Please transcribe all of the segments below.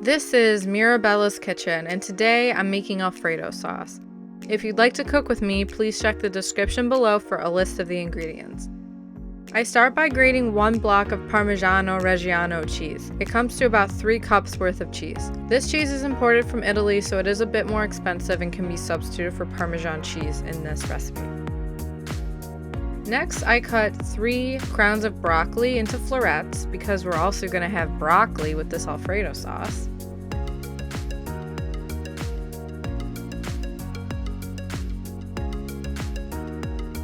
This is Mirabella's kitchen, and today I'm making Alfredo sauce. If you'd like to cook with me, please check the description below for a list of the ingredients. I start by grating 1 block of Parmigiano-Reggiano cheese. It comes to about 3 cups worth of cheese. This cheese is imported from Italy, so it is a bit more expensive and can be substituted for Parmesan cheese in this recipe. Next, I cut 3 crowns of broccoli into florets because we're also going to have broccoli with this Alfredo sauce.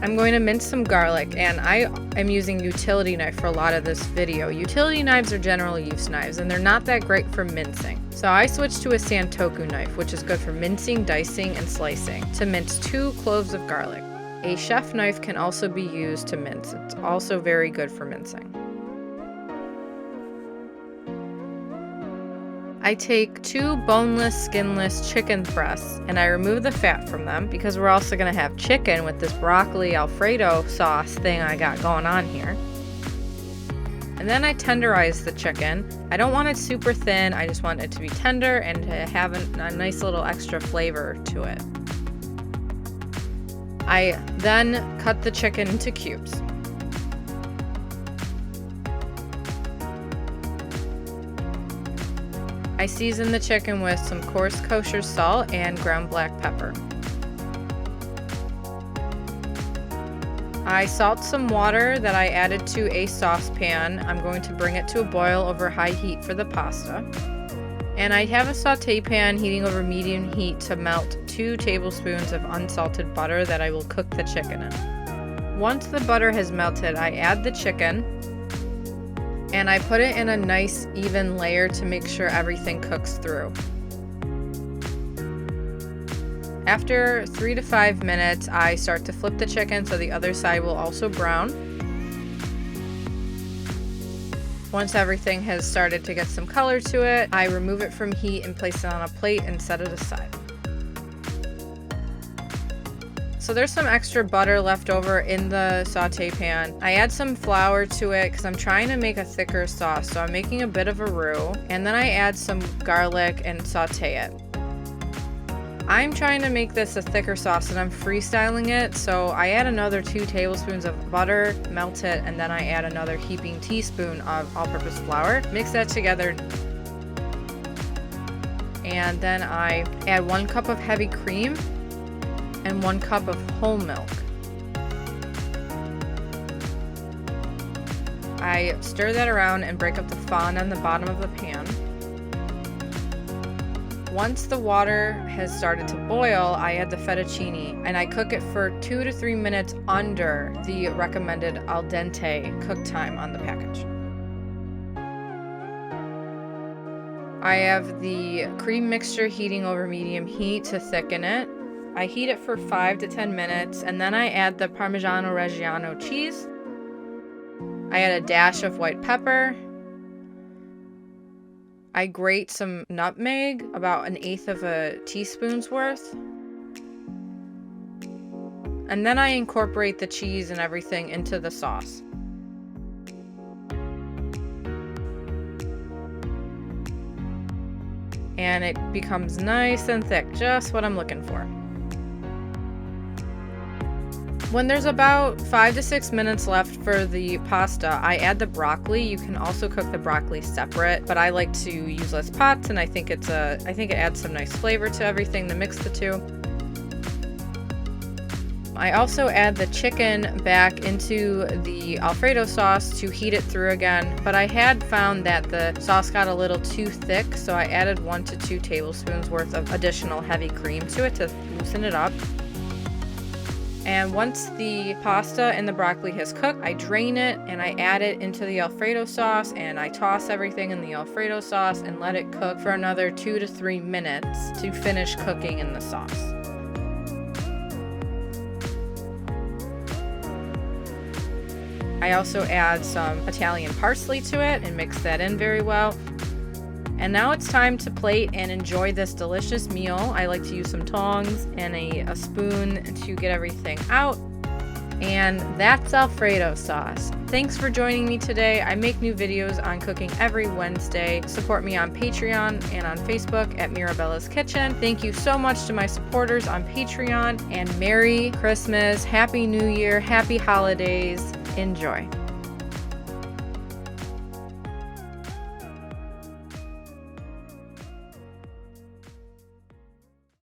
I'm going to mince some garlic, and I am using utility knife for a lot of this video. Utility knives are general use knives, and they're not that great for mincing. So I switched to a santoku knife, which is good for mincing, dicing, and slicing, to mince 2 cloves of garlic. A chef knife can also be used to mince. It's also very good for mincing. I take 2 boneless, skinless chicken breasts and I remove the fat from them because we're also going to have chicken with this broccoli Alfredo sauce thing I got going on here. And then I tenderize the chicken. I don't want it super thin, I just want it to be tender and to have a nice little extra flavor to it. I then cut the chicken into cubes. I season the chicken with some coarse kosher salt and ground black pepper. I salt some water that I added to a saucepan. I'm going to bring it to a boil over high heat for the pasta. And I have a saute pan heating over medium heat to melt 2 tablespoons of unsalted butter that I will cook the chicken in. Once the butter has melted, I add the chicken and I put it in a nice even layer to make sure everything cooks through. After 3 to 5 minutes, I start to flip the chicken so the other side will also brown. Once everything has started to get some color to it, I remove it from heat and place it on a plate and set it aside. So there's some extra butter left over in the saute pan. I add some flour to it because I'm trying to make a thicker sauce, so I'm making a bit of a roux, and then I add some garlic and saute it. I'm trying to make this a thicker sauce and I'm freestyling it, so I add another 2 tablespoons of butter, melt it, and then I add another heaping teaspoon of all-purpose flour. Mix that together. And then I add 1 cup of heavy cream and 1 cup of whole milk. I stir that around and break up the fond on the bottom of the pan. Once the water has started to boil, I add the fettuccine and I cook it for 2 to 3 minutes under the recommended al dente cook time on the package. I have the cream mixture heating over medium heat to thicken it. I heat it for 5 to 10 minutes and then I add the Parmigiano-Reggiano cheese. I add a dash of white pepper. I grate some nutmeg, about 1/8 of a teaspoon's worth. And then I incorporate the cheese and everything into the sauce. And it becomes nice and thick, just what I'm looking for. When there's about 5 to 6 minutes left for the pasta, I add the broccoli. You can also cook the broccoli separate, but I like to use less pots, and I think it adds some nice flavor to everything to mix the two. I also add the chicken back into the Alfredo sauce to heat it through again, but I had found that the sauce got a little too thick, so I added 1 to 2 tablespoons worth of additional heavy cream to it to loosen it up. And once the pasta and the broccoli has cooked, I drain it and I add it into the Alfredo sauce and I toss everything in the Alfredo sauce and let it cook for another 2 to 3 minutes to finish cooking in the sauce. I also add some Italian parsley to it and mix that in very well. And now it's time to plate and enjoy this delicious meal. I like to use some tongs and a spoon to get everything out. And that's Alfredo sauce. Thanks for joining me today. I make new videos on cooking every Wednesday. Support me on Patreon and on Facebook at Mirabella's Kitchen. Thank you so much to my supporters on Patreon, and Merry Christmas, Happy New Year, Happy Holidays. Enjoy.